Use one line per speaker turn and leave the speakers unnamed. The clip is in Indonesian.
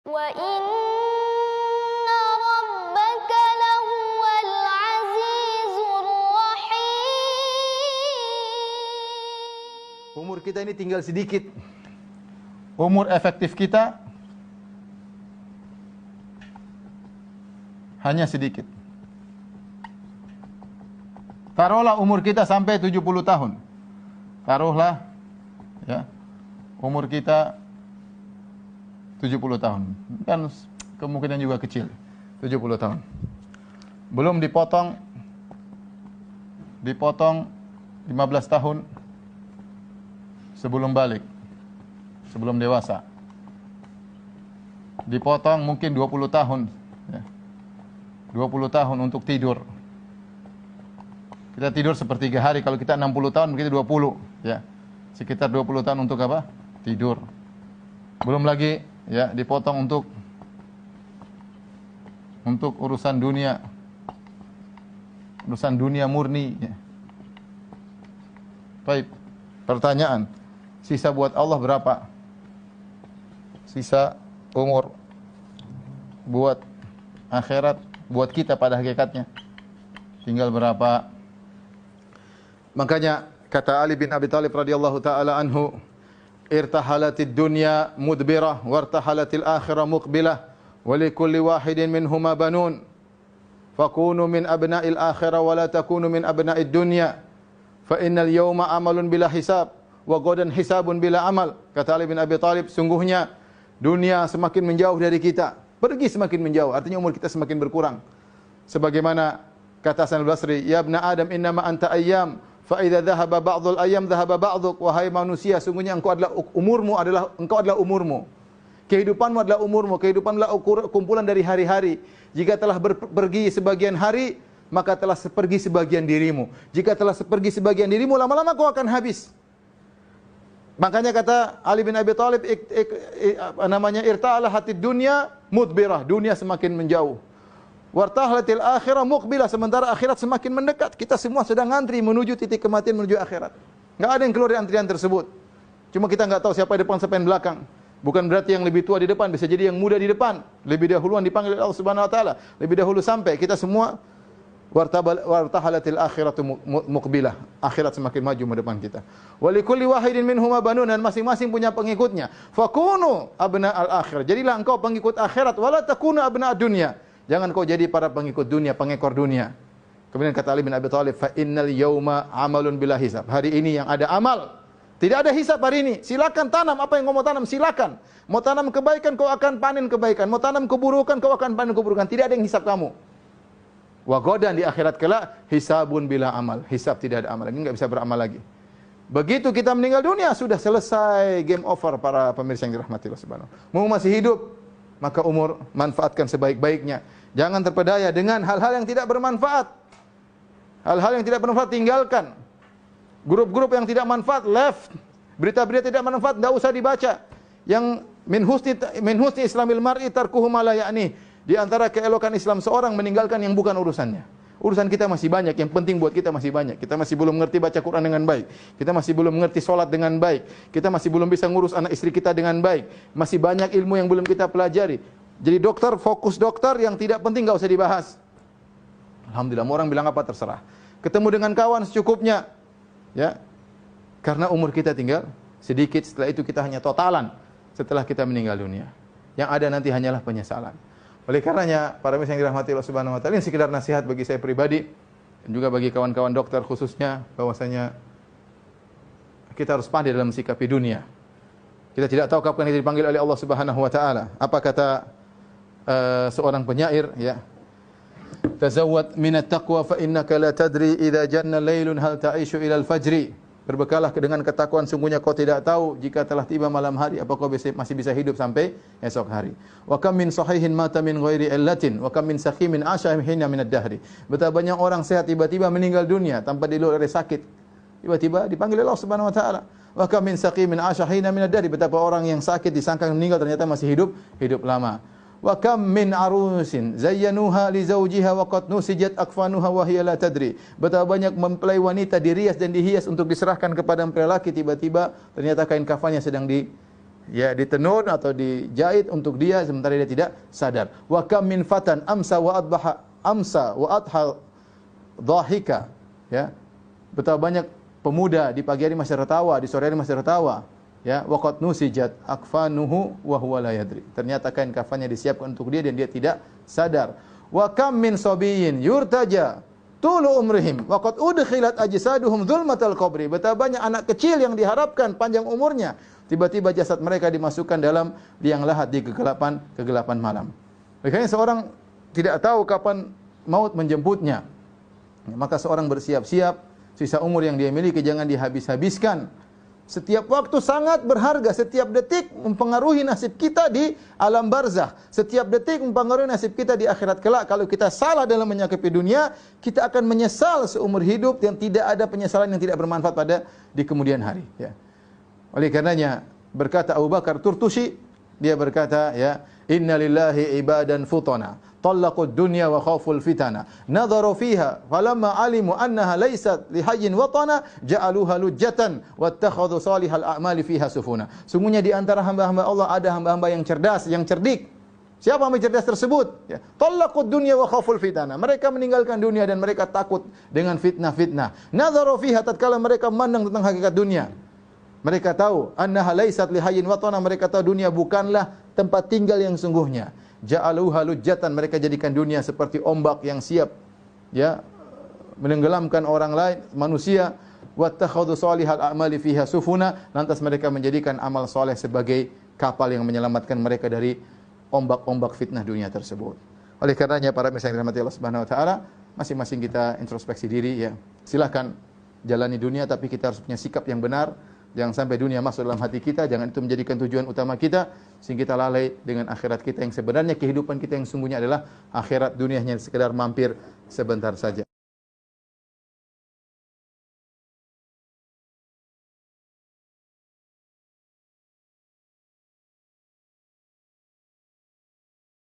Wa inna rabbaka lahuwal azizur rahim.
Umur kita ini tinggal sedikit. Umur efektif kita hanya sedikit. Taruhlah umur kita sampai 70 tahun. Taruhlah ya, umur kita 70 tahun. Kan kemungkinan juga kecil. 70 tahun. Belum dipotong 15 tahun sebelum balik. Sebelum dewasa. Dipotong mungkin 20 tahun ya. 20 tahun untuk tidur. Kita tidur sepertiga hari. Kalau kita 60 tahun, kita 20 ya. Sekitar 20 tahun untuk apa? Tidur. Belum lagi ya, dipotong untuk urusan dunia. Urusan dunia murni ya. Baik. Pertanyaan, sisa buat Allah berapa? Sisa umur buat akhirat, buat kita pada hakikatnya tinggal berapa? Makanya kata Ali bin Abi Thalib radhiyallahu taala anhu, irtahalatid dunya mudbirah wartahalatil akhirah muqbilah wa likulli wahidin minhuma banun fakunu min abna'il akhirah wa la takunu min abna'id dunya fa innal yawma amalun bila hisab wa ghadan hisabun bila amal. Kata Ali bin Abi Thalib, sungguhnya dunia semakin menjauh dari kita, pergi semakin menjauh, artinya umur kita semakin berkurang. Sebagaimana kata Hasan al-Basri, ya ibna Adam innama anta ayyam fa idza dhahaba ba'dul ayyam dhahaba ba'duk. Wahai manusia, sungguhnya engkau adalah umurmu. Kehidupanmu adalah umurmu, kehidupan adalah kumpulan dari hari-hari. Jika telah pergi sebagian hari, maka telah pergi sebagian dirimu. Jika telah pergi sebagian dirimu, lama-lama kau akan habis. Makanya kata Ali bin Abi Thalib, irta'ala hatid dunya mudbirah, dunia semakin menjauh. Wartahlatil akhirah muqbilah, sementara akhirat semakin mendekat. Kita semua sedang ngantri menuju titik kematian, menuju akhirat. Enggak ada yang keluar dari antrian tersebut. Cuma kita enggak tahu siapa di depan, siapa yang belakang. Bukan berarti yang lebih tua di depan, bisa jadi yang muda di depan. Lebih dahuluan dipanggil oleh Allah Subhanahu wa taala. Lebih dahulu sampai. Kita semua wartahalatil akhiratu muqbilah. Akhirat semakin maju di depan kita. Wa likulli wahidin minhuma banun, dan masing-masing punya pengikutnya. Fakunu abna'al akhirah. Jadilah engkau pengikut akhirat, wala takunu abna'ad dunya. Jangan kau jadi para pengikut dunia, pengekor dunia. Kemudian kata Ali bin Abi Thalib, fa innal yauma amalun bila hisab. Hari ini yang ada amal, tidak ada hisab hari ini. Silakan tanam apa yang kau mau tanam, silakan. Mau tanam kebaikan, kau akan panen kebaikan. Mau tanam keburukan, kau akan panen keburukan. Tidak ada yang hisab kamu. Wa ghadan, di akhirat kelak, hisabun bila amal. Hisab tidak ada amal lagi, enggak bisa beramal lagi. Begitu kita meninggal dunia, sudah selesai, game over para pemirsa yang dirahmati Allah Subhanahu. Mau masih hidup, maka umur manfaatkan sebaik-baiknya. Jangan terpedaya dengan hal-hal yang tidak bermanfaat. Hal-hal yang tidak bermanfaat tinggalkan. Grup-grup yang tidak manfaat left. Berita-berita tidak bermanfaat enggak usah dibaca. Yang min husni islamil mar'i tarkuhu ma la ya'ni. Di antara keelokan Islam seorang meninggalkan yang bukan urusannya. Urusan kita masih banyak, yang penting buat kita masih banyak. Kita masih belum mengerti baca Quran dengan baik. Kita masih belum mengerti salat dengan baik. Kita masih belum bisa ngurus anak istri kita dengan baik. Masih banyak ilmu yang belum kita pelajari. Jadi dokter, fokus dokter, yang tidak penting enggak usah dibahas. Alhamdulillah, orang bilang apa terserah. Ketemu dengan kawan secukupnya. Ya. Karena umur kita tinggal sedikit, setelah itu kita hanya totalan setelah kita meninggal dunia. Yang ada nanti hanyalah penyesalan. Oleh karenanya, para pemirsa yang dirahmati Allah Subhanahu wa taala, ini sekedar nasihat bagi saya pribadi dan juga bagi kawan-kawan dokter khususnya, bahwasanya kita harus pandai dalam sikapi dunia. Kita tidak tahu kapan kita dipanggil oleh Allah Subhanahu wa taala. Apa kata seorang penyair ya, tazawwad minat taqwa fa innaka la tadri idza janna lailun hal ta'ishu ila al-fajri. Berbekalah dengan ketakwaan, sungguhnya kau tidak tahu jika telah tiba malam hari apa kau masih bisa hidup sampai esok hari. Wa kam min sahihin mata min ghairi illatin wa kam min saqimin asha hina min ad-dahri. Betapa banyak orang sehat tiba-tiba meninggal dunia tanpa diluluh oleh sakit. Tiba-tiba dipanggil Allah Subhanahu wa taala. Wa kam min saqimin asha hina min ad-dahri. Betapa orang yang sakit disangka meninggal, ternyata masih hidup lama. Wa kam min arusin zayyanuha li zawjiha wa qad nusijat akfanuha wa hiya la tadri. Betapa banyak mempelai wanita dirias dan dihias untuk diserahkan kepada mempelai laki, tiba-tiba ternyata kain kafannya sedang ya ditenun atau dijahit untuk dia sementara dia tidak sadar. Wa kam min fatan amsa wa adha dhahika, ya. Betapa banyak pemuda di pagi hari masih tertawa, di sore hari masih tertawa, ya. Waqad nusijat akfanuhu wa huwa la yadri. Ternyata kain kafannya disiapkan untuk dia dan dia tidak sadar. Wa kam min sabiyyin yurtaja tulu umrihim waqad udkhilat ajsaduhum zulmatal qabri. Betapa banyak anak kecil yang diharapkan panjang umurnya, tiba-tiba jasad mereka dimasukkan dalam liang lahat di kegelapan malam. Makanya seorang tidak tahu kapan maut menjemputnya. Maka seorang bersiap-siap, sisa umur yang dia miliki jangan dihabis-habiskan. Setiap waktu sangat berharga, setiap detik mempengaruhi nasib kita di alam barzakh. Setiap detik mempengaruhi nasib kita di akhirat kelak. Kalau kita salah dalam menyikapi dunia, kita akan menyesal seumur hidup yang tidak ada penyesalan yang tidak bermanfaat di kemudian hari, ya. Oleh karenanya berkata Abu Bakar Turtusi, dia berkata, ya, inna lillahi ibadan futana talaqud dunya wa khaful fitana nadharu fiha falamma alimu annaha laysat lihayyin watana ja'aluha lujjatan wattakhadhu salihal a'mali fiha sufuna. Sungguhnya di antara hamba-hamba Allah ada hamba-hamba yang cerdas, yang cerdik. Siapa hamba cerdas tersebut? Ya. Talaqud dunya wa khaful fitana. Mereka meninggalkan dunia dan mereka takut dengan fitnah-fitnah. Nadharu fiha, tatkala mereka memandang tentang hakikat dunia, mereka tahu annaha laysat lihayyin watana, mereka tahu dunia bukanlah tempat tinggal yang sungguhnya. Ja'aluha lujjatan, mereka jadikan dunia seperti ombak yang siap, ya, menenggelamkan orang lain, manusia. Wattakhadhu salihal a'mali fiha sufuna, lantas mereka menjadikan amal soleh sebagai kapal yang menyelamatkan mereka dari ombak-ombak fitnah dunia tersebut. Oleh karenanya para pemirsa yang dirahmati Allah Subhanahu wa taala, masing-masing kita introspeksi diri, ya. Silakan jalani dunia tapi kita harus punya sikap yang benar. Jangan sampai dunia masuk dalam hati kita, jangan itu menjadikan tujuan utama kita sehingga kita lalai dengan akhirat kita yang sebenarnya. Kehidupan kita yang sungguhnya adalah akhirat, dunia hanya sekedar mampir sebentar saja.